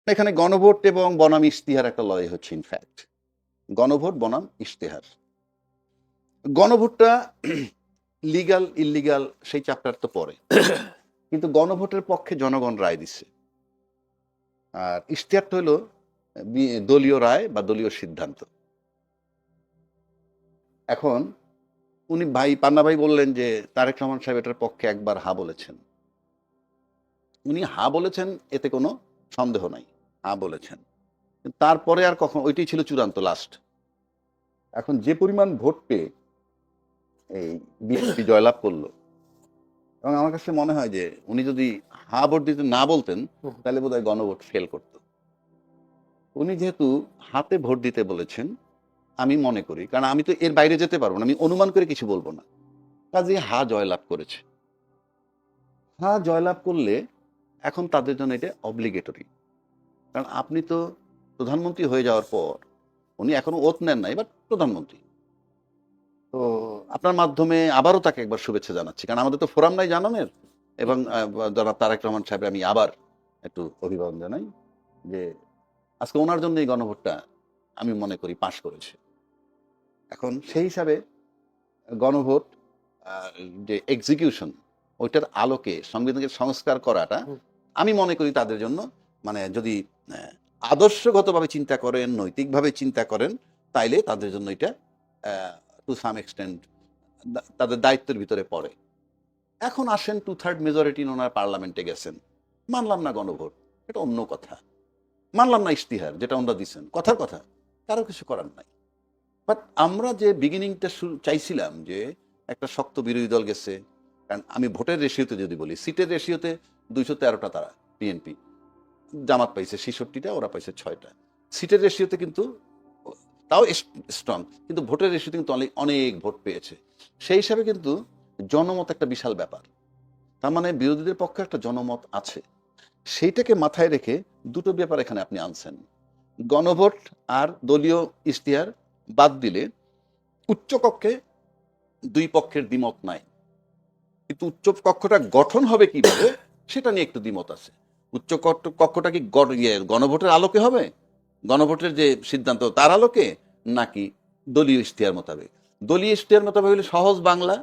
এখানে গণভোট এবং বনাম ইশতেহার একটা লড়াই হচ্ছে। ইনফ্যাক্ট গণভোট বনাম ইশতেহার। গণভোটটা লিগাল ইললিগাল সেই চ্যাপ্টার তো পরে, কিন্তু গণভোটের পক্ষে জনগণ রায় দিচ্ছে, আর ইশতেহারটা হলো দলীয় রায় বা দলীয় সিদ্ধান্ত। এখন উনি পান্না ভাই বললেন যে তারেক রহমান সাহেব এটার পক্ষে একবার হা বলেছেন। উনি হা বলেছেন, এতে কোনো সন্দেহ নাই, হা বলেছেন। তারপরে আর কখন, ওইটাই ছিল চূড়ান্ত লাস্ট। এখন যে পরিমাণ ভোট পেয়ে এই বিএনপি জয়লাভ করলো, এবং আমার কাছে মনে হয় যে উনি যদি হা ভোট দিতে না বলতেন তাহলে বোধহয় গণভোট ফেল করত। উনি যেহেতু হাতে ভোট দিতে বলেছেন, আমি মনে করি, কারণ আমি তো এর বাইরে যেতে পারবো না, আমি অনুমান করে কিছু বলবো না, কাজে হা জয়লাভ করেছে। হা জয়লাভ করলে এখন তাদের জন্য এটা অব্লিগেটরি। কারণ আপনি তো প্রধানমন্ত্রী হয়ে যাওয়ার পর, উনি এখনো ওথ নেন নাই, বাট প্রধানমন্ত্রী তো আপনার মাধ্যমে আবারও তাকে একবার শুভেচ্ছা জানাচ্ছি, কারণ আমাদের তো ফোরাম নাই জানানোর। এবং জনাব তারেক রহমান সাহেব আমি আবার একটু অভিবাদন জানাই যে আজকে ওনার জন্য এই গণভোটটা আমি মনে করি পাশ করেছে। এখন সেই হিসাবে গণভোট যে এক্সিকিউশন, ওইটার আলোকে সংবিধানকে সংস্কার করাটা আমি মনে করি তাদের জন্য, মানে যদি আদর্শগতভাবে চিন্তা করেন, নৈতিকভাবে চিন্তা করেন, তাইলে তাদের জন্য এটা টু সাম এক্সটেন্ট তাদের দায়িত্বের ভিতরে পড়ে। এখন আসেন 2/3 মেজরিটি ওনার পার্লামেন্টে গেছেন, মানলাম না গণভোট, এটা অন্য কথা। মানলাম না ইশতিহার যেটা ওনারা দিচ্ছেন, কথার কথা, কারো কিছু করার নাই। বাট আমরা যে বিগিনিংটা চাইছিলাম যে একটা শক্ত বিরোধী দল গেছে, কারণ আমি ভোটের রেশিওতে যদি বলি, সিটের রেশিওতে 213টা তারা বিএনপি, জামাত পাইছে 66টা, ওরা পাইছে 6টা। সিটের রেশিওতে কিন্তু তাও স্ট্রং, কিন্তু ভোটের রেশিওতে কিন্তু অনেক ভোট পেয়েছে। সেই হিসাবে কিন্তু জনমত একটা বিশাল ব্যাপার, তার মানে বিরোধীদের পক্ষে একটা জনমত আছে। সেইটাকে মাথায় রেখে দুটো ব্যাপার এখানে আপনি আনছেন, গণভোট আর দলীয় ইশতেহার বাদ দিলে উচ্চকক্ষে দুই পক্ষের দ্বিমত নাই, কিন্তু উচ্চ কক্ষটা গঠন হবে কিভাবে সেটা নিয়ে একটু দ্বিমত আছে। উচ্চ কক্ষটা কি গণভোটের আলোকে হবে, গণভোটের যে সিদ্ধান্ত তার আলোকে, নাকি দলীয় ইশতেহার মোতাবেক? দলীয় ইশতেহার মোতাবেক হলে সহজ বাংলা,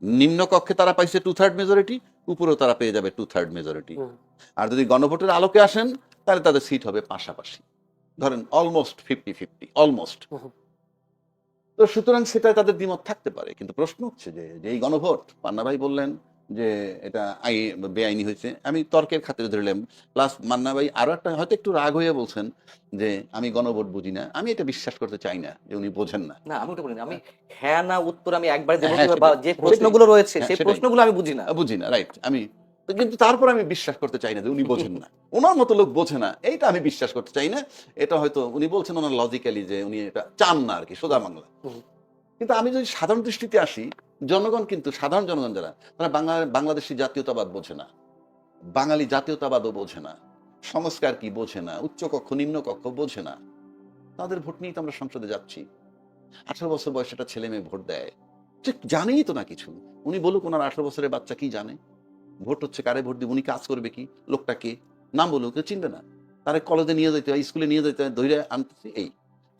নিম্ন কক্ষে তারা পাইছে 2/3 মেজরিটি, উপরেও তারা পেয়ে যাবে 2/3 মেজরিটি। আর যদি গণভোটের আলোকে আসেন তাহলে তাদের সিট হবে পাশাপাশি, ধরেন অলমোস্ট 50-50, অলমোস্ট। তো সুতরাং সেটা তাদের দ্বিমত থাকতে পারে, কিন্তু প্রশ্ন হচ্ছে যে এই গণভোট, পান্না ভাই বললেন যে এটা বেআইনি হয়েছে, আমি তর্কের খাতিরে ধরলাম। প্লাস মান্না ভাই আরো একটা হয়তো একটু রাগ হয়ে বলছেন যে আমি গণভোট বুঝি না, আমি এটা বিশ্বাস করতে চাই না যে উনি বোঝেন না। না, আমি ওটা বলিনি। আমি হ্যাঁ না উত্তর আমি একবারে দেবো হ্যাঁ, বা যে প্রশ্নগুলো রয়েছে সেই সেটাই প্রশ্নগুলো আমি বুঝি না। বুঝি না, রাইট। কিন্তু তারপর আমি বিশ্বাস করতে চাই না যে উনি বোঝেন না, ওনার মতো লোক বোঝে না, এইটা আমি বিশ্বাস করতে চাই না। এটা হয়তো উনি বলছেন ওনার লজিক্যালি যে উনি এটা চান না আর কি, সোজা বাংলা। কিন্তু আমি যদি সাধারণ দৃষ্টিতে আসি, জনগণ কিন্তু, সাধারণ জনগণ যারা, তারা বাংলাদেশি জাতীয়তাবাদ বোঝে না, বাঙালি জাতীয়তাবাদও বোঝে না, সংস্কার কি বোঝে না, উচ্চকক্ষ নিম্নকক্ষ বোঝে না। তাদের ভোট নিয়েই তো আমরা সংসদে যাচ্ছি। 18 বছর বয়সে একটা ছেলে মেয়ে ভোট দেয়, ঠিক জানেই তো না কিছু। উনি বলুক ওনার 18 বছরের বাচ্চা কি জানে, ভোট হচ্ছে কারে ভোট দিব, উনি কাজ করবে কি, লোকটা কে, নাম বলুক, কেউ চিনবে না। তারা কলেজে নিয়ে যেতে হয়, স্কুলে নিয়ে যেতে হয়, ধৈর্য আনতেছি, এই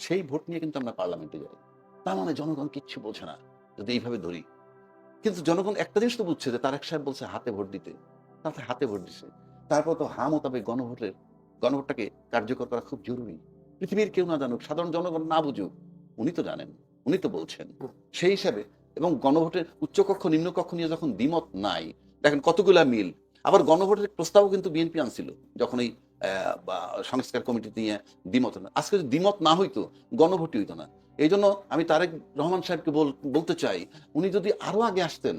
সেই ভোট নিয়ে কিন্তু আমরা পার্লামেন্টে যাই। তার মানে জনগণ কিচ্ছু বোঝে না যদি এইভাবে ধরি। কিন্তু জনগণ একটা জিনিস তো বুঝছে যে তারেক সাহেব বলছে হাতে ভোট দিতে, তাতে হাতে ভোট দিছে। তারপর তো হা মোতাবেক গণভোটটাকে কার্যকর করা খুব জরুরি। পৃথিবীর কেউ না জানুক, সাধারণ জনগণ না বুঝুক, উনি তো জানেন, উনি তো বলছেন। সেই হিসাবে এবং গণভোটের উচ্চকক্ষ নিম্নকক্ষ নিয়ে যখন দ্বিমত নাই, দেখেন কতগুলা মিল। আবার গণভোটের প্রস্তাবও কিন্তু বিএনপি আনছিল যখন এই সংস্কার কমিটি নিয়ে দ্বিমত না। আজকে যদি দ্বিমত না হইতো, গণভোটই হইতো না। এই জন্য আমি তারেক রহমান সাহেবকে বলতে চাই, উনি যদি আরো আগে আসতেন,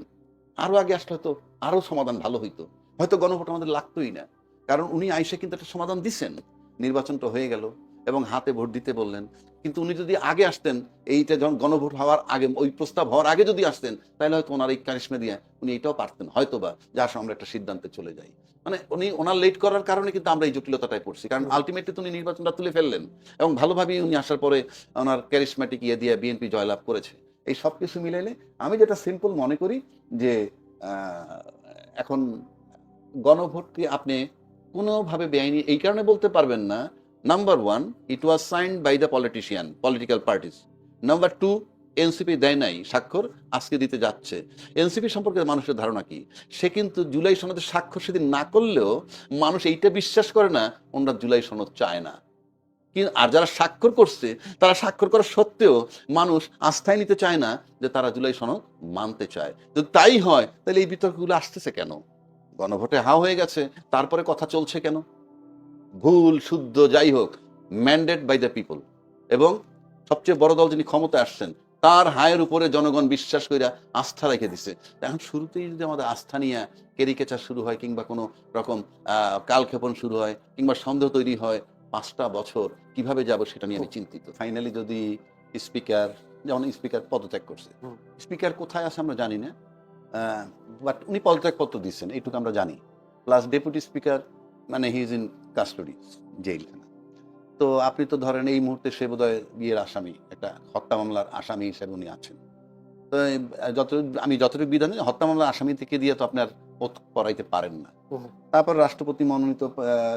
আরো আগে আসলে হয়তো আরো সমাধান ভালো হইতো, হয়তো গণভোট আমাদের লাগতোই না। কারণ উনি আইসে কিন্তু একটা সমাধান দিচ্ছেন, নির্বাচনটা হয়ে গেল এবং হাতে ভোট দিতে বললেন। কিন্তু উনি যদি আগে আসতেন, এইটা যখন গণভোট হওয়ার আগে, ওই প্রস্তাব হওয়ার আগে যদি আসতেন, তাহলে হয়তো ওনার এই কারিশমা দিয়ে উনি এটাও পারতেন হয়তো বা, যা আমরা একটা সিদ্ধান্তে চলে যাই। মানে উনি ওনার লেট করার কারণে কিন্তু আমরা এই জটিলতাটায় পড়ছি, কারণ আলটিমেটলি তো উনি নির্বাচনটা তুলে ফেললেন এবং ভালোভাবেই উনি আসার পরে ওনার ক্যারিশম্যাটিক ইয়ে দিয়ে বিএনপি জয়লাভ করেছে। এই সব কিছু মিলাইলে আমি যেটা সিম্পল মনে করি যে এখন গণভোটকে আপনি কোনোভাবে বেআইনি এই কারণে বলতে পারবেন না, number one, it was signed by the politician, political parties. Number two, NCP দেয় নাই স্বাক্ষর, আজকে দিতে যাচ্ছে। এনসিপি সম্পর্কে মানুষের ধারণা কি, সে কিন্তু জুলাই সনদে স্বাক্ষর সেদিন না করলেও মানুষ এইটা বিশ্বাস করে না ওনারা জুলাই সনদ চায় না। আর যারা স্বাক্ষর করছে তারা স্বাক্ষর করা সত্ত্বেও মানুষ আস্থায় নিতে চায় না যে তারা জুলাই সনদ মানতে চায়। যদি তাই হয় তাহলে এই বিতর্কগুলো আসতেছে কেন? গণভোটে হা হয়ে গেছে, তারপরে কথা চলছে কেন? ভুল শুদ্ধ যাই হোক, ম্যান্ডেট বাই দ্য পিপল, এবং সবচেয়ে বড় দল যিনি ক্ষমতায় আসছেন তার হায়ের উপরে জনগণ বিশ্বাস করে আস্থা রেখে দিছে। এখন শুরুতেই যদি আমাদের আস্থা নিয়ে ক্যারিকেচার শুরু হয়, কিংবা কোনো রকম কালক্ষেপণ শুরু হয়, কিংবা সন্দেহ তৈরি হয়, 5টা বছর কিভাবে যাব সেটা নিয়ে আমি চিন্তিত। ফাইনালি যদি স্পিকার, যেমন স্পিকার পদত্যাগ করছে, স্পিকার কোথায় আছে আমরা জানি না, বাট উনি পদত্যাগপত্র দিচ্ছেন এইটুকু আমরা জানি। প্লাস ডেপুটি স্পিকার মানে হি ইজ ইন কাস্টডি, জেলখানা। তো আপনি তো ধরেন এই মুহূর্তে সে বোধহয় বিয়ের আসামি, একটা হত্যা মামলার আসামি হিসেবে উনি আছেন। তো আমি যতটুকু বিধান, হত্যা মামলার আসামি থেকে দিয়ে তো আপনার ওথ করাইতে পারেন না। তারপর রাষ্ট্রপতি মনোনীত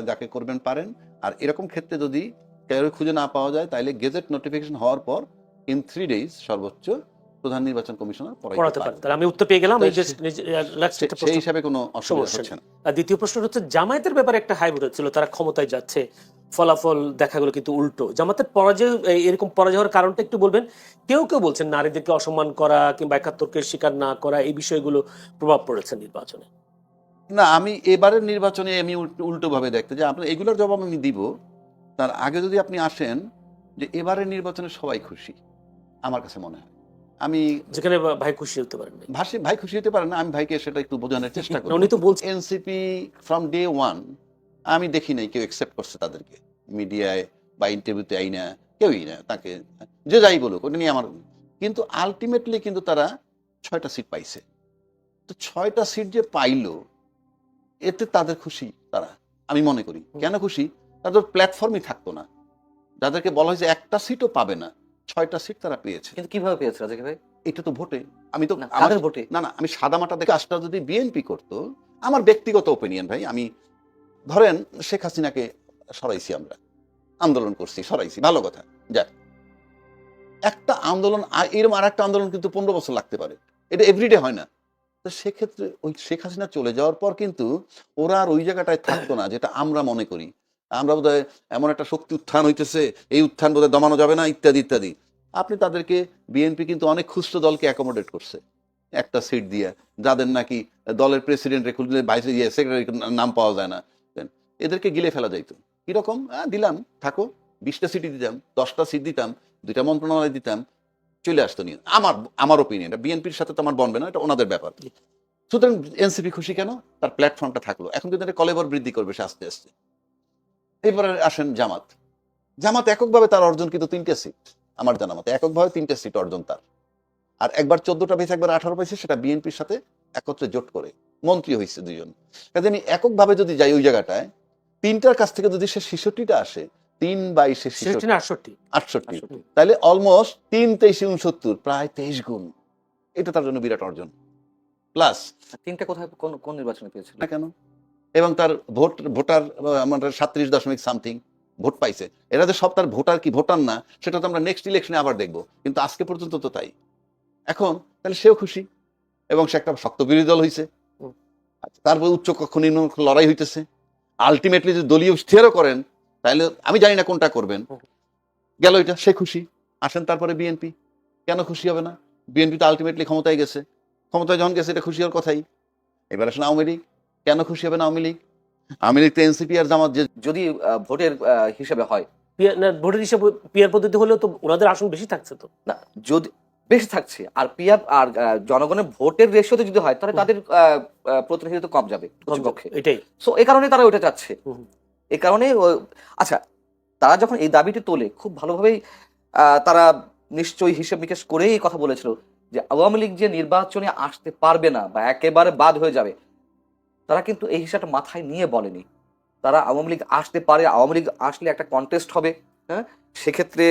যাকে করবেন পারেন। আর এরকম ক্ষেত্রে যদি কেউ খুঁজে না পাওয়া যায়, তাহলে গেজেট নোটিফিকেশন হওয়ার পর ইন 3 days সর্বোচ্চ প্রধান নির্বাচন কমিশনার পড়াতে পারেন। তাহলে আমি উত্তর পেয়ে গেলাম। সেই হিসাবে কোনো অসুবিধা হচ্ছে না। দ্বিতীয় প্রশ্ন হচ্ছে, জামায়াতের ব্যাপারে একটা হাইব্রিড হচ্ছিল, তারা ক্ষমতায় যাচ্ছে, ফলাফল দেখা গেল কিন্তু উল্টো। জামাতের পরাজয়, এরকম পরাজয় হওয়ার কারণটা একটু বলবেন। কেউ কেউ বলছেন নারীদেরকে অসম্মান করা কিংবা ৭১কে স্বীকার না করা, এই বিষয়গুলো প্রভাব পড়েছে নির্বাচনে। না, আমি এবারের নির্বাচনে আমি উল্টোভাবে দেখতে যে আপনার এগুলোর জবাব আমি দিব। তার আগে যদি আপনি আসেন যে এবারের নির্বাচনে সবাই খুশি আমার কাছে মনে হয়। আমি যেখানে ভাই খুশি হতে পারেন, ভাই খুশি হতে পারেন না, আমি ভাইকে সেটা একটু বোঝানোর চেষ্টা করি। উনি তো বলছেন এনসিপি ফ্রম ডে ওয়ান আমি দেখি নাই কেউ অ্যাকসেপ্ট করছে তাদেরকে, মিডিয়ায় বা ইন্টারভিউতে আইনা কেউই না, তাকে যে যাই বলুক ওটা নিয়ে আমার। কিন্তু আলটিমেটলি কিন্তু তারা 6টা সিট পাইছে। তো 6টা সিট যে পাইলো, এতে তাদের খুশি তারা, আমি মনে করি। কেন খুশি? তাদের প্ল্যাটফর্মই থাকতো না, যাদেরকে বলা হয়েছে একটা সিটও পাবে না, 6টা সিট তারা পেয়েছে। কিন্তু কিভাবে পেয়েছে রাজাক ভাই? এটা তো ভোটে। আমি তো কাদের ভোটে? না, আমি সাদামাটা দেখে, কাজটা যদি বিএনপি করতো, আমার ব্যক্তিগত ওপিনিয়ন ভাই, আমি ধরেন শেখ হাসিনাকে সরাইছি, আমরা আন্দোলন করছি, সরাইছি, ভালো কথা, যাক। একটা আন্দোলন এরকম আর একটা আন্দোলন কিন্তু 15 বছর লাগতে পারে, এটা এভরিডে হয় না। তো সেক্ষেত্রে ওই শেখ হাসিনা চলে যাওয়ার পর কিন্তু ওরা আর ওই জায়গাটায় থাকতো না, যেটা আমরা মনে করি। আমরা বোধহয় এমন একটা শক্তি উত্থান হইতেছে, এই উত্থান বোধহয় দমানো যাবে না, ইত্যাদি ইত্যাদি। আপনি তাদেরকে, বিএনপি কিন্তু অনেক খুচরো দলকে অ্যাকোমোডেট করছে একটা সিট দিয়ে, যাদের নাকি দলের প্রেসিডেন্ট ভাইস সেক্রেটারি নাম পাওয়া যায় না, এদেরকে গিলে ফেলা যাইতো। কিরকম? দিলাম, থাকো, 20টা সিটি দিতাম, 10টা সিট দিতাম, 2টা মন্ত্রণালয় দিতাম, চলে আসতো নিয়ে। আমার ওপিনিয়ন, বিএনপির সাথে তো আমার বনবে না, এটা ওনাদের ব্যাপার। সুতরাং এনসিপি খুশি কেন? তার প্ল্যাটফর্মটা থাকলো। এখন কিন্তু এটা কলেবর বৃদ্ধি করবে সে আস্তে আস্তে। এবারে আসেন জামাত। জামাত এককভাবে তার অর্জন কিন্তু 3টে সিট, আমার জানা মতে এককভাবে 3টে সিট অর্জন তার। আর একবার 14টা পেয়েছে, একবার 18 পেয়েছে, সেটা বিএনপির সাথে একত্রে জোট করে মন্ত্রী হয়েছে 2জন। কাজে আমি এককভাবে যদি যাই ওই জায়গাটায়, 3টার কাছ থেকে যদি সে 66টা আসে, 3 22 68, তাহলে অলমোস্ট 3 23 69, প্রায় 23 গুণ। এটা তার জন্য বিরাট অর্জন। প্লাস 3টা কোথায়, কোন নির্বাচনে পেয়েছিল না কেন? এবং তার ভোটার আমাদের 37.something ভোট পাইছে। এরা যে সব তার ভোটার কি ভোটার না, সেটা তো আমরা নেক্সট ইলেকশনে আবার দেখবো, কিন্তু আজকে পর্যন্ত তো তাই। এখন তাহলে সেও খুশি, এবং সে একটা শক্ত বিরোধী দল হয়েছে, তারপর উচ্চ কক্ষ নিম্ন কক্ষ লড়াই হইতেছে। আলটিমেটলি যদি দলীয় স্থিরও করেন, তাহলে আমি জানি না কোনটা করবেন, গেল এটা, সে খুশি। আসেন তারপরে বিএনপি, কেন খুশি হবে না? বিএনপি তো আলটিমেটলি ক্ষমতায় গেছে, ক্ষমতায় যখন গেছে এটা খুশি হওয়ার কথাই। এবার আসেন আওয়ামী লীগ, কেন খুশি হবে না আওয়ামী লীগ? আওয়ামী লীগ তো এনসিপি আর জামাত যে যদি ভোটের হিসেবে হয়, ভোটের হিসাবে পিয়ার পদ্ধতি হলেও তো ওনাদের আসন বেশি থাকছে তো না, যদি বেশি থাকছে আর পিয়ার আর জনগণের ভোটের রেশিওতে যদি হয়, তাহলে তাদের প্রতিনিধিত্ব কম যাবে প্রতিপক্ষে, এটাই। সো এই কারণে তারা ওটা চাচ্ছে। এই কারণে আচ্ছা, তারা যখন এই দাবিটি তোলে, খুব ভালোভাবেই তারা নিশ্চয়ই হিসেব নিকেশ করেই এই কথা বলেছিল যে আওয়ামী লীগ যে নির্বাচনে আসতে পারবে না বা একেবারে বাদ হয়ে যাবে, তারা কিন্তু এই হিসাবটা মাথায় নিয়ে বলেনি। তারা আওয়ামী লীগ আসতে পারে, আওয়ামী লীগ আসলে একটা কন্টেস্ট হবে, হ্যাঁ, সেক্ষেত্রে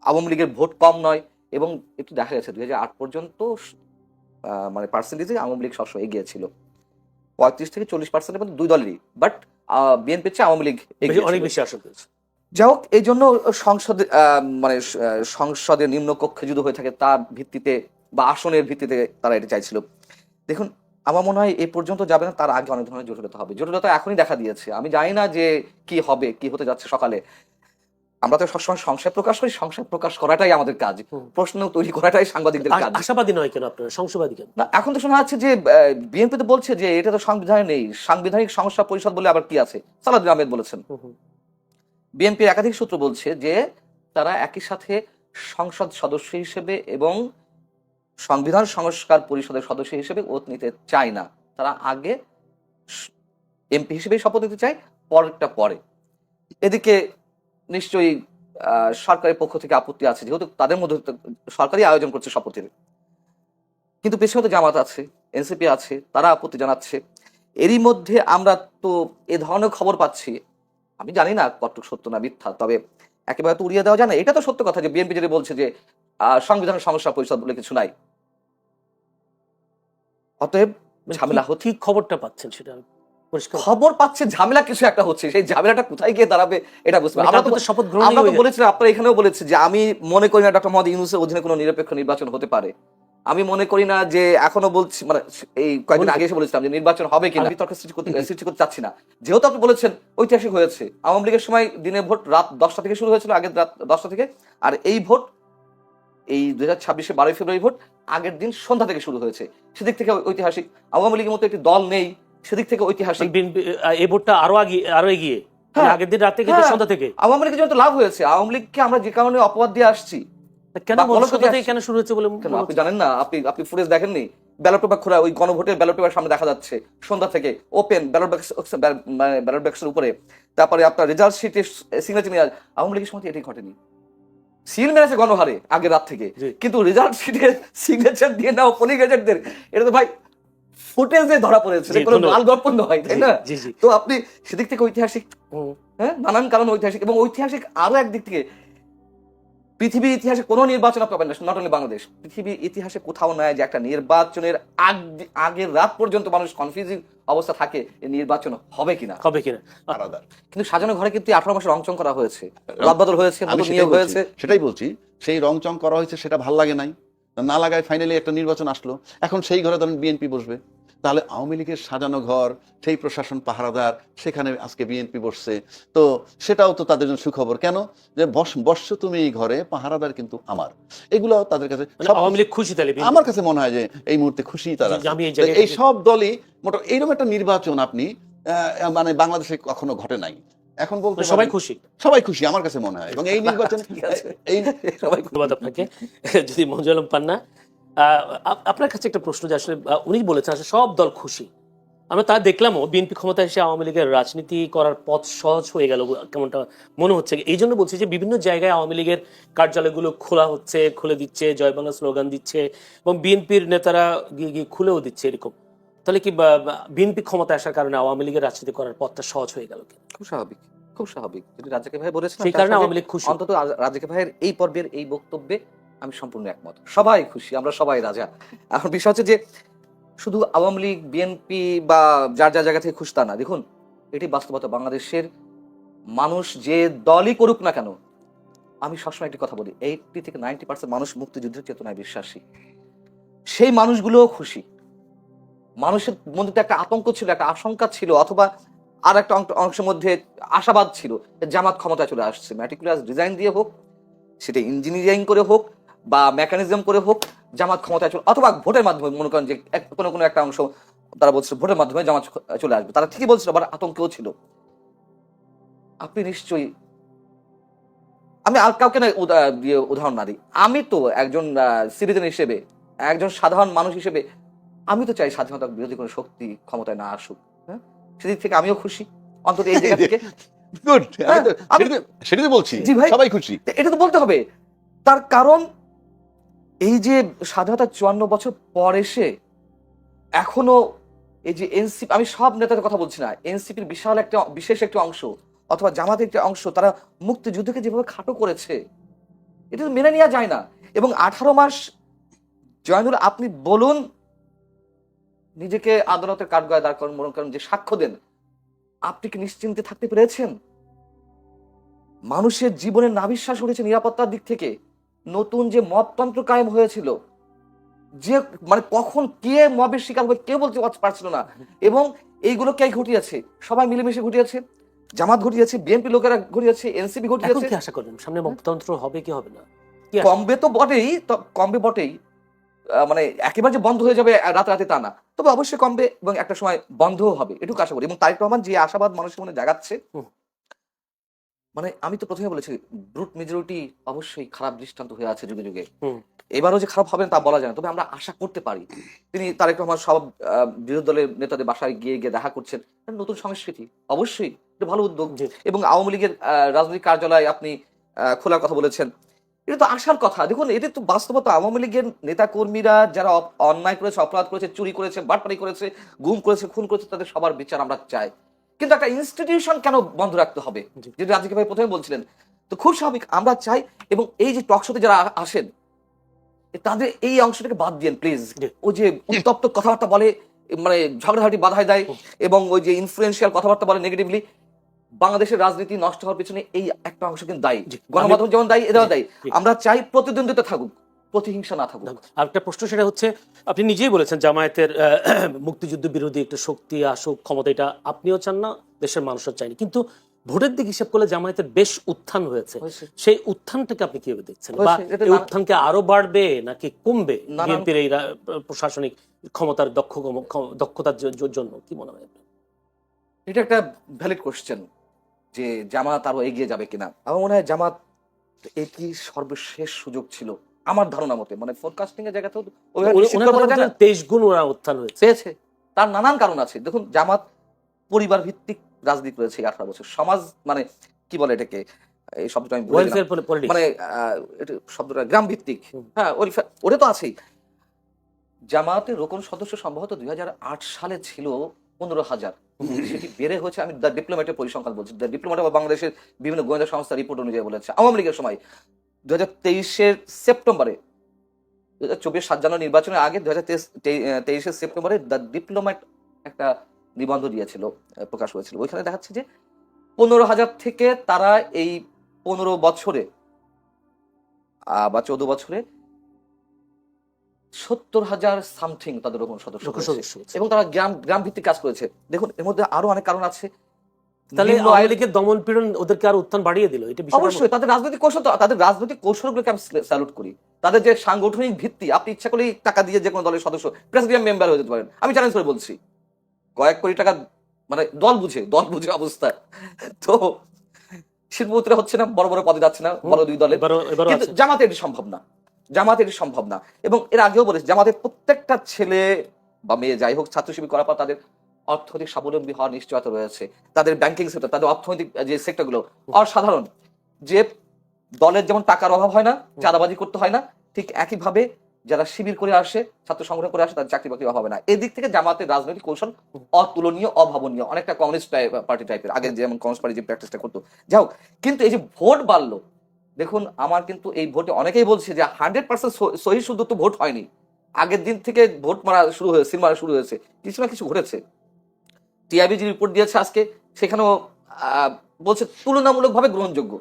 আওয়ামী লীগের ভোট কম নয়, এবং একটু দেখা গেছে 2008 পর্যন্ত মানে পার্সেন্টেজে আওয়ামী লীগ সবসময় এগিয়ে ছিল। 35-40% মধ্যে দুই দলেরই, বাট বিএনপির চেয়ে আওয়ামী লীগ এগিয়ে অনেক ছিল। বেশি আসন পেয়েছে। যাই হোক, এই জন্য সংসদে মানে সংসদের নিম্নকক্ষে যদি হয়ে থাকে তার ভিত্তিতে বা আসনের ভিত্তিতে তারা এটা চাইছিল। দেখুন, আমার মনে হয় এ পর্যন্ত যাবে না, তার আগে অনেক ধরনের জটিলতা হবে। জটিলতা এখনই দেখা দিয়েছে। আমি জানি না যে কি হবে, কি হতে যাচ্ছে সকালে। আমরা তো সবসময় সংশয় প্রকাশ করি, সংশয় প্রকাশ করাটাই আমাদের কাজ, প্রশ্ন তৈরি করাটাই সাংবাদিকদের কাজ। আশাবাদী নয় কেন আপনারা, সংশয়বাদী কেন? না, এখন তো শোনা যাচ্ছে যে বিএনপি তো বলছে যে এটা তো সংবিধানে নেই, সাংবিধানিক সংস্কার পরিষদ বলে আবার কি আছে, সালাউদ্দিন আহমেদ বলেছেন। বিএনপির একাধিক সূত্র বলছে যে তারা একই সাথে সংসদ সদস্য হিসেবে এবং সংবিধান সংস্কার পরিষদের সদস্য হিসেবে ওত নিতে চায় না, তারা আগে এমপি হিসেবে শপথ নিতে চায়, পরেরটা পরে। এদিকে নিশ্চয়ই সরকারের পক্ষ থেকে আপত্তি আছে, যেহেতু তাদের মধ্যে সরকারই আয়োজন করছে শপথের। কিন্তু পেছনে তো জামাত আছে, এনসিপি আছে, তারা আপত্তি জানাচ্ছে। এরই মধ্যে আমরা তো এ ধরনের খবর পাচ্ছি, আমি জানি না কতটুকু সত্য না মিথ্যা, তবে একেবারে তো উড়িয়ে দেওয়া যায় না। এটা তো সত্য কথা যে বিএনপি যেটা বলছে যে সংবিধান সংস্কার পরিষদ বলে কিছু নাই, অতএব ঝামেলা হচ্ছে। ঠিক খবরটা পাচ্ছেন সেটা পরিষ্কার। খবর পাচ্ছে ঝামেলা কিছু একটা হচ্ছে, সেই ঝামেলাটা কোথায় গিয়ে দাঁড়াবে এটা বুঝতে পারছি। আমরা তো শপথ গ্রহণ আমরা তো বলেছিলাম, আপনারা এখানেও বলেছে যে আমি মনে করি না ডক্টর মোহাম্মদ ইউনূসের অধীনে কোনো নিরপেক্ষ নির্বাচন হতে পারে। আমি মনে করি না যে, এখনো বলছি, মানে এই কয়েকদিন আগে এসে বলেছিলাম যে নির্বাচন হবে কিনা, আমি তর্ক সৃষ্টি করতে চাচ্ছি না। যেহেতু আপনি বলেছেন ঐতিহাসিক হয়েছে, আওয়ামী লীগের সময় দিনের ভোট রাত 10টা থেকে শুরু হয়েছিল, আগের রাত 10টা থেকে, আর এই ভোট এই 2026 12 ফেব্রুয়ারি ভোট আগের দিন সন্ধ্যা থেকে শুরু হয়েছে। সেদিক থেকে ঐতিহাসিক। আওয়ামী লীগের মতো একটি দল নেই, সেদিক থেকে ঐতিহাসিক। এই ভোটটা আরো এগিয়ে, আগের দিন রাতে কিন্তু সন্ধ্যা থেকে আওয়ামী লীগের জন্য লাভ হয়েছে। আওয়ামী লীগকে আমরা যে কারণে অপবাদ দিয়ে আসছি, কেন কেন শুরু হচ্ছে বলে আপনি জানেন না? আপনি ফুটেজ দেখেননি? ব্যালট পেপার খোলা, ওই গণভোটের ব্যালট পেপার সামনে দেখা যাচ্ছে সন্ধ্যা থেকে, ওপেন ব্যালট বাক্সের উপরে, তারপরে আপনার রেজাল্ট শিটে সিগনেচার নিয়ে। আওয়ামী লীগের সময় এটাই ঘটেনি, সিল মেরেছে গণহারে আগের রাত থেকে, কিন্তু রেজাল্ট শিটে সিগনেচার দিয়ে নাও পোলিং এজেন্টদের, এটা তো ভাই ফুটেজে ধরা পড়েছে, কোনো লাল গল্প নয়, তাই না? তো আপনি সেদিক থেকে ঐতিহাসিক, হ্যাঁ, নানান কারণ ঐতিহাসিক। এবং ঐতিহাসিক আরো একদিক থেকে, পৃথিবীর ইতিহাসে কোনো নির্বাচন পাবেন না, নট অনলি বাংলাদেশ, পৃথিবীর ইতিহাসে কোথাও নয় যে একটা নির্বাচনের আগের রাত পর্যন্ত মানুষ কনফিউজিং অবস্থা থাকে নির্বাচন হবে কিনা। কিন্তু সাজানো ঘরে কিন্তু 18 মাসে রংচং করা হয়েছে, রদবদল হয়েছে, নিয়োগ হয়েছে। সেটাই বলছি, সেই রংচং করা হয়েছে, সেটা ভাল লাগে নাই, না লাগায় ফাইনালি একটা নির্বাচন আসলো। এখন সেই ঘরে ধরেন বিএনপি বসবে, তাহলে আওয়ামী লীগের সাজানো ঘর, সেই প্রশাসন পাহারাদার, সেখানে আজকে বিএনপি বসছে, তো সেটাও তো তাদের জন্য সুখবর। কেন যে বসছো তুমি এই ঘরে, পাহারাদার কিন্তু আমার। এগুলো তাদের কাছে আওয়ামী লীগ খুশি, তাহলে আমার কাছে মনে হয় যে এই মুহূর্তে খুশি তারা। এই সব দলই মোট এইরকম একটা নির্বাচন আপনি মানে বাংলাদেশে কখনো ঘটে নাই। এখন বলতে সবাই খুশি, সবাই খুশি আমার কাছে মনে হয়। এবং এই নির্বাচন সবাই ধন্যবাদ আপনাকে। যদি মঞ্জুর আলম পান্না, আপনার কাছে একটা প্রশ্ন, যে আসলে উনি বলেছেন আসলে সব দল খুশি, আমরা তা দেখলামও বিএনপি ক্ষমতায় এসে আওয়ামী লীগের রাজনীতি করার পথ সহজ হয়ে গেল কেমনটা মনে হচ্ছে। এই জন্য বলছি যে বিভিন্ন জায়গায় আওয়ামী লীগের কার্যালয়গুলো খোলা হচ্ছে, খুলে দিচ্ছে, জয় বাংলা স্লোগান দিচ্ছে, এবং বিএনপির নেতারা গিয়ে খুলেও দিচ্ছে এরকম। তাহলে কি বিএনপি ক্ষমতায় আসার কারণে আওয়ামী লীগের রাজনীতি করার পথটা সহজ হয়ে গেল? খুব স্বাভাবিক, খুব স্বাভাবিক। যদি রাজাকে ভাই বলেছেন সেই কারণে আওয়ামী লীগ খুশি। অন্তত রাজাকে ভাইয়ের এই পর্বের এই বক্তব্যে আমি সম্পূর্ণ একমত। সবাই খুশি, আমরা সবাই রাজা। এখন বিষয় হচ্ছে যে শুধু আওয়ামী লীগ, বিএনপি বা যার যার জায়গা থেকে খুশি তা না। দেখুন, এটি বাস্তবতা। বাংলাদেশের মানুষ যে দলই করুক না কেন, আমি সবসময় একটি কথা বলি, 80 থেকে 90% মানুষ মুক্তিযুদ্ধের চেতনায় বিশ্বাসী। সেই মানুষগুলোও খুশি। মানুষের মধ্যে একটা আতঙ্ক ছিল, একটা আশঙ্কা ছিল, অথবা আর একটা অংশের মধ্যে আশাবাদ ছিল, জামাত ক্ষমতায় চলে আসছে। ম্যাটিকুলাস ডিজাইন দিয়ে হোক, সেটা ইঞ্জিনিয়ারিং করে হোক বা মেকানিজম করে হোক, জামাত ক্ষমতায় চলে, অথবা ভোটের মাধ্যমে, মনে করেন যে কোনো একটা অংশ তারা বলছিল ভোটের মাধ্যমে জামাত চলে আসবে, তারা ঠিকই বলছিল, আবার আতঙ্কেও ছিল। আপনি নিশ্চয়ই, আমি আর কাউকে না উদাহরণ না দিই, আমি তো একজন সিটিজেন হিসেবে, একজন সাধারণ মানুষ হিসেবে, আমি তো চাই স্বাধীনতা বিরোধী কোনো শক্তি ক্ষমতায় না আসুক। হ্যাঁ, সেদিক থেকে আমিও খুশি, অন্তত এই জায়গা থেকে। গুড, সেটাই বলছি, সবাই খুশি। এটা তো বলতে হবে, তার কারণ এই যে স্বাধীনতা 54 বছর পর এসে এখনো এই যে এনসিপি, আমি সব নেতাদের কথা বলছি না, এনসিপির বিশেষ একটি অংশ অথবা জামাতের একটি অংশ, তারা মুক্তিযুদ্ধকে যেভাবে খাটো করেছে, এটা তো মেনে নেওয়া যায় না। এবং 18 মাস, জয়নুল আপনি বলুন নিজেকে আদালতের কাঠগড়ায় দাঁড় করেন, মনে করেন যে সাক্ষ্য দেন, আপনি কি নিশ্চিন্তে থাকতে পেরেছেন? মানুষের জীবনের নাভিশ্বাস উঠেছে নিরাপত্তার দিক থেকে। নতুন যে মবতন্ত্র কায়েম হয়েছিল, যে মানে কখন কে মবের শিকার হবে কেউ বলতে পারছিল না, এবং এইগুলো কে ঘটিয়েছে? সবাই মিলেমিশে ঘটিয়েছে। জামাত ঘটিয়েছে, বিএনপি লোকেরা ঘটিয়েছে, এনসিপি এখন ঘটিয়েছে। কি আশা করেন সামনে মততন্ত্র হবে কি হবে না? কি আশা? কমবে তো বটেই, কমবে বটেই। মানে একেবারে যে বন্ধ হয়ে যাবে রাতে তা না, তবে অবশ্যই কমবে এবং একটা সময় বন্ধও হবে, এটুকু আশা করি। এবং তারেক রহমান যে আশাবাদ মানুষের মনে জাগাচ্ছে, হুম। মানে আমি তো প্রথমে বলেছি ব্রুট মেজরিটি অবশ্যই খারাপ দৃষ্টান্ত হয়ে আছে যুগে যুগে। হুম। এবারও যে খারাপ হবে না তা বলা যায় না, তবে আমরা আশা করতে পারি। তিনি তারেক রহমান সব বিরোধী দলের নেতাদের বাসায় গিয়ে গিয়ে দেখা করছেন, এটা নতুন সংস্কৃতি, অবশ্যই এটা ভালো উদ্যোগ। জি। এবং আওয়ামী লীগের রাজনৈতিক কার্যালয় আপনি খোলার কথা বলেছেন, এটা তো আশার কথা। দেখুন, এটা তো বাস্তবতা। আওয়ামী লীগের নেতা কর্মীরা যারা অন্যায় করেছে, অপরাধ করেছে, চুরি করেছে, বাটপারি করেছে, গুম করেছে, খুন করেছে, তাদের সবার বিচার আমরা চাই। কিন্তু একটা ইনস্টিটিউশন কেন বন্ধ রাখতে হবে, জি। যেটা রাজীব ভাই প্রথমে বলছিলেন? তো খুব স্বাভাবিক আমরা চাই। এবং এই যে টকশোতে যারা আসেন, তাদের এই অংশটাকে বাদ দিয়েন প্লিজ। জি। ওই যে উত্তপ্ত কথাবার্তা বলে, মানে ঝগড়াঝাটি বাধায় দেয়, এবং ওই যে ইনফ্লুয়েন্সিয়াল কথাবার্তা বলে নেগেটিভলি, বাংলাদেশের রাজনীতি নষ্ট হওয়ার পিছনে এই একটা অংশ কিন্তু দায়ী। জি। গণমাধ্যম যেমন দায়ী, এরাও দায়ী। জি। আমরা চাই প্রতিদ্বন্দ্বিতা থাকুক, প্রতিহিংসা না থাকুক। আর একটা প্রশ্ন, সেটা হচ্ছে আপনি নিজেই বলেছেন জামায়াতের মুক্তিযুদ্ধ বিরোধী একটা শক্তি আসুক ক্ষমতা, এটা আপনিও চান না, দেশের মানুষও চায়নি, কিন্তু ভোটের দিক হিসাব করলে জামায়াতের বেশ উত্থান হয়েছে। হয়েছে। সেই উত্থানটাকে আপনি কিভাবে দেখছেন, বা হয়েছে, এটা এই উত্থানকে আরো বাড়বে নাকি কমবে নানান- বিএনপির এই প্রশাসনিক ক্ষমতার দক্ষতার জন্য কি মনে হয় আপনার? এটা একটা ভ্যালিড কোশ্চেন যে জামাত আরো এগিয়ে যাবে কিনা। আমার মনে হয় জামাত এটি সর্বশেষ সুযোগ ছিল আমার ধারণা মতে। মানে ফোরকাস্টিং এর জায়গাতেও ওইভাবে নিশ্চিত করে বলা যায় না। 23 গুণ ওরা উত্থান হয়েছে। পেয়েছে, তার নানান কারণ আছে। দেখুন, জামাত পরিবার ভিত্তিক রাজনীতি করেছে 18 বছর। সমাজ মানে কি বলে এটাকে, এই শব্দটা আমি ভুলে গেলাম। Welfare politics. মানে এটা শব্দটা গ্রাম ভিত্তিক। হুম। হ্যাঁ, ওটা তো আছেই। জামায়াতের রোকন সদস্য সম্ভবত 2008 সালে ছিল 15,000। সেটি বেড়ে হয়েছে, আমি দ্য ডিপ্লোম্যাটের পরিসংখ্যান বলছি, দ্য ডিপ্লোম্যাট বা বাংলাদেশের বিভিন্ন গোয়েন্দা সংস্থার রিপোর্ট অনুযায়ী বলেছে। আওয়ামী লীগের সময় 2023-এর সেপ্টেম্বরে, 2024 7 জানুয়ারি নির্বাচনের আগে 2023-এর সেপ্টেম্বরে দ্য ডিপ্লোম্যাট একটা নিবন্ধ দিয়েছিল, প্রকাশ হয়েছিল। ওইখানে দেখাচ্ছে যে 15,000 থেকে তারা এই 15 বছরে বা 14 বছরে 70,000 সামথিং তাদের ওরকম সদস্য লোক হয়েছে। সদস্য হয়েছে। এবং তারা গ্রাম ভিত্তিক কাজ করেছে। দেখুন, এর মধ্যে আরো অনেক কারণ আছে। তাহলে নিম্ন আওয়ামী আয়ের- লীগের দমন পীড়ন ওদেরকে আর উত্থান বাড়িয়ে দিল, এটা বিষয়টা অবশ্যই তাদের রাজনৈতিক কৌশল, তাদের রাজনৈতিক কৌশলগুলোকে আমি স্যালুট করি। তাদের যে সাংগঠনিক ভিত্তি, আপনি ইচ্ছা করলেই টাকা দিয়ে যে কোনো দলের সদস্য, প্রেসিডিয়াম মেম্বার হয়ে যেতে পারেন। আমি চ্যালেঞ্জ করে বলছি, কয়েক কোটি টাকা, মানে দল বুঝে অবস্থা। তো শিল্পপতিরা হচ্ছে না, বড় বড় পদে যাচ্ছে না বড় দুই দলে। এবারও কিন্তু আছে। জামাতে এটি সম্ভব না, জামাতে এটি সম্ভব না। এবং এর আগেও বলেছে, জামাতের প্রত্যেকটা ছেলে বা মেয়ে যাই হোক, ছাত্র শিবির করার পর তাদের অর্থনৈতিক স্বাবলম্বী হওয়ার নিশ্চয়তা রয়েছে। তাদের ব্যাংকিং সেক্টর, তাদের অর্থনৈতিক যে সেক্টরগুলো অসাধারণ। যে দলের যেমন টাকার অভাব হয় না, চাঁদাবাজি করতে হয় না, ঠিক একইভাবে যারা শিবির করে আসে, ছাত্র সংগঠন করে আসে, তাদের চাকরি বাকরি অভাব হয় না। এদিক থেকে জামাতের রাজনৈতিক কৌশল অতুলনীয়, অভাবনীয়, অনেকটা কমিউনিস্ট পার্টি টাইপের। আগে যেমন কমিউনিস্ট পার্টি যে প্র্যাকটিসটা করতো, যাই হোক। কিন্তু এই যে ভোট বাড়লো, দেখুন আমার কিন্তু এই ভোটে অনেকেই বলছে যে 100% সহি শুদ্ধ তো ভোট হয়নি। আগের দিন থেকে ভোট মারা শুরু হয়েছে, সিল মারা শুরু হয়েছে, কিছু না কিছু ঘটেছে। টিআইবি যে রিপোর্ট দিয়েছে আজকে, সেখানেও বলছে তুলনামূলকভাবে গ্রহণযোগ্য।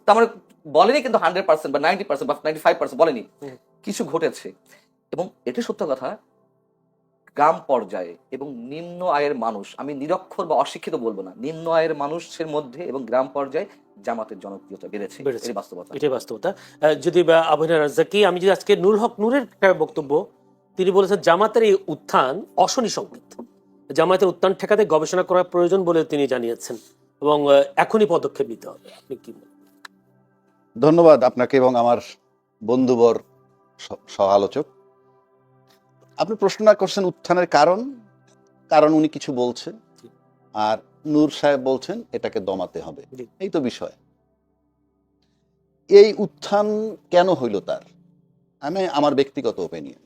তার মানে বলেনি কিন্তু 100% বা 90% বা 95% বলেনি, কিছু ঘটেছে। এবং এটি সত্য কথা, গ্রাম পর্যায়ে এবং নিম্ন আয়ের মানুষ, আমি নিরক্ষর বা অশিক্ষিত বলবো না, নিম্ন আয়ের মানুষের মধ্যে এবং গ্রাম পর্যায়ে জামাতের জনপ্রিয়তা বেড়েছে, এটাই বাস্তবতা। এটাই বাস্তবতা। যদি আবহাওয়া রাজ্জাকি, আমি যদি আজকে নুরুল হক নূরের একটা বক্তব্য, তিনি বলেছেন জামাতের এই উত্থান অশনি সংকেত, জামাতের উত্থান ঠেকাতে গবেষণা করা প্রয়োজন বলে তিনি জানিয়েছেন, এবং এখনই পদক্ষেপ নিতে হবে। আপনি কি বলেন? ধন্যবাদ আপনাকে এবং আমার বন্ধুবর সহ আলোচক। আপনি প্রশ্নটা করছেন উত্থানের কারণ উনি কিছু বলছেন, আর নূর সাহেব বলছেন এটাকে দমাতে হবে। এই তো বিষয়। এই উত্থান কেন হইল তার, আমি আমার ব্যক্তিগত ওপিনিয়ন,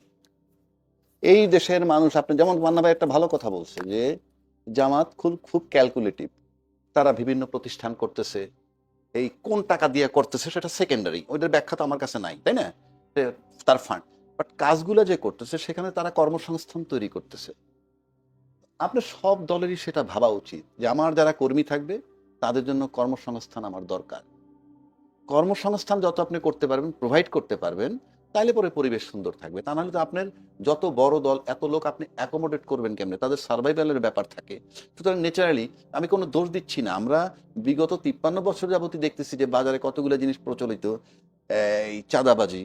এই দেশের মানুষ, আপনি যেমন মান্না ভাই একটা ভালো কথা বলছে যে জামাত খুব ক্যালকুলেটিভ। তারা বিভিন্ন প্রতিষ্ঠান করতেছে, এই কোন টাকা দিয়ে করতেছে সেটা সেকেন্ডারি, ওইটার ব্যাখ্যা তো আমার কাছে নাই, তাই না? তার ফান্ড, বাট কাজগুলো যে করতেছে সেখানে তারা কর্মসংস্থান তৈরি করতেছে। আপনার সব দলেরই সেটা ভাবা উচিত যে আমার যারা কর্মী থাকবে তাদের জন্য কর্মসংস্থান আমার দরকার। কর্মসংস্থান যত আপনি করতে পারবেন, প্রোভাইড করতে পারবেন, তাইলে পরে পরিবেশ সুন্দর থাকবে। তা নাহলে তো আপনার যত বড় দল, এত লোক আপনি অ্যাকোমোডেট করবেন কেমনে? তাদের সার্ভাইভালের ব্যাপার থাকে। সুতরাং ন্যাচারালি আমি কোনো দোষ দিচ্ছি না। আমরা বিগত 53 বছর যাবতই দেখতেছি যে বাজারে কতগুলো জিনিস প্রচলিত, এই চাঁদাবাজি,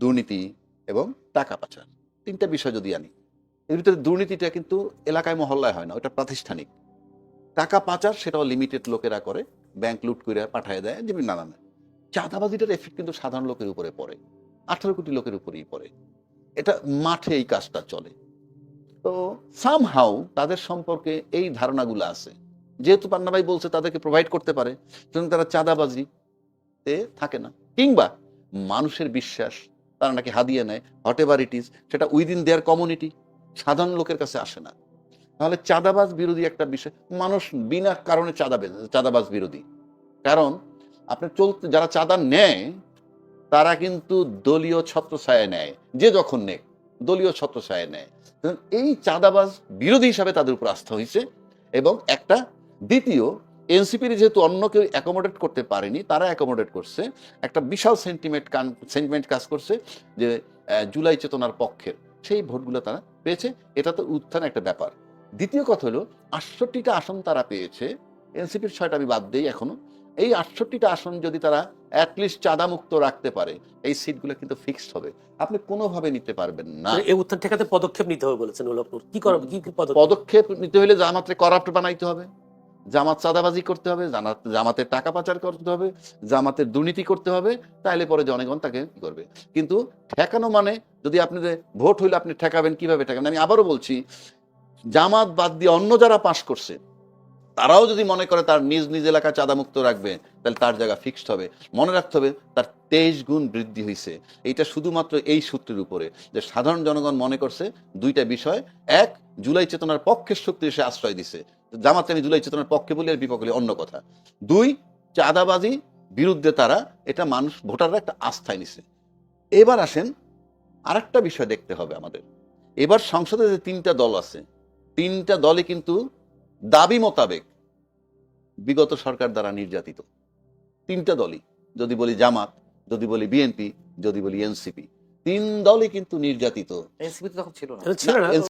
দুর্নীতি এবং টাকা পাচার। ৩টা বিষয় যদি আনি, এর ভিতরে দুর্নীতিটা কিন্তু এলাকায় মহল্লায় হয় না, ওটা প্রাতিষ্ঠানিক। টাকা পাচার সেটাও লিমিটেড লোকেরা করে, ব্যাংক লুট করে পাঠিয়ে দেয়, যেমন নানান। চাঁদাবাজিটার এফেক্ট কিন্তু সাধারণ লোকের উপরে পড়ে, 18 কোটি লোকের উপরেই পড়ে। এটা মাঠে এই কাজটা চলে। তো সামহাউ তাদের সম্পর্কে এই ধারণাগুলো আছে, যেহেতু পান্না ভাই বলছে তাদেরকে প্রোভাইড করতে পারে, সুতরাং তারা চাঁদাবাজিতে থাকে না। কিংবা মানুষের বিশ্বাস, তারা নাকি হাদিয়ে নেয়, হোয়াট এভার ইট ইজ, সেটা উইদিন দেয়ার কমিউনিটি, সাধারণ লোকের কাছে আসে না। তাহলে চাঁদাবাজ বিরোধী একটা বিষয়, মানুষ বিনা কারণে চাঁদাবাজ বিরোধী। কারণ আপনার চলতে যারা চাঁদা নেয় তারা কিন্তু দলীয় ছত্রছায়া নেয়, যে যখন নেয় দলীয় ছত্রছায়া নেয়। এই চাঁদাবাজ বিরোধী হিসাবে তাদের উপর আস্থা হয়েছে। এবং একটা দ্বিতীয়, এনসিপির যেহেতু অন্য কেউ অ্যাকোমোডেট করতে পারেনি, তারা অ্যাকোমোডেট করছে, একটা বিশাল সেন্টিমেন্ট কাজ করছে যে জুলাই চেতনার পক্ষের সেই ভোটগুলো তারা পেয়েছে। এটা তো উত্থান একটা ব্যাপার। দ্বিতীয় কথা হলো 68টা আসন তারা পেয়েছে, এনসিপির 6টা আমি বাদ দিই এখনো। এই 68টা আসন যদি তারা অ্যাটলিস্ট চাঁদা মুক্ত রাখতে পারে, এই সিটগুলো কিন্তু ফিক্সড হবে, আপনি কোনোভাবে নিতে পারবেন না। মানে এই উত্থান ঠেকাতে পদক্ষেপ নিতে হবে বলেছেন উল্লাপুর, কি করবে, কি পদক্ষেপ? পদক্ষেপ নিতে হলে জামাতকে করাপ্ট বানাইতে হবে, জামাত চাঁদাবাজি করতে হবে, জামাতের টাকা পাচার করতে হবে, জামাতের দুর্নীতি করতে হবে, তাইলে পরে জনগণ তাকে কি করবে। কিন্তু ঠেকানো মানে, যদি আপনি ভোট হইলে আপনি ঠেকাবেন, কিভাবে ঠেকাবেন? আমি আবারও বলছি, জামাত বাদ দিয়ে অন্য যারা পাশ করছে তারাও যদি মনে করে তার নিজ নিজ এলাকা চাঁদামুক্ত রাখবে, তাহলে তার জায়গা ফিক্সড হবে। মনে রাখতে হবে তার 23 গুণ বৃদ্ধি হয়েছে। এইটা শুধুমাত্র এই সূত্রের উপরে যে সাধারণ জনগণ মনে করছে দুইটা বিষয়: এক, জুলাই চেতনার পক্ষের শক্তি এসে আশ্রয় দিছে, জামাত আমি জুলাই চেতনার পক্ষে বলি আর বিপক্ষে অন্য কথা। দুই, চাঁদাবাজি বিরুদ্ধে তারা, এটা মানুষ ভোটাররা একটা আস্থায় নিছে। এবার আসেন আরেকটা বিষয় দেখতে হবে আমাদের। এবার সংসদে যে 3টা দল আছে, 3টা দলই কিন্তু দাবি মোতাবেক বিগত সরকার দ্বারা নির্যাতিত। 3টা দলই, যদি বলি জামাত, যদি বলি বিএনপি, যদি বলি এনসিপি, 3 দলই কিন্তু নির্যাতিত। এনসিপি তো তখন ছিল না। ছিল না।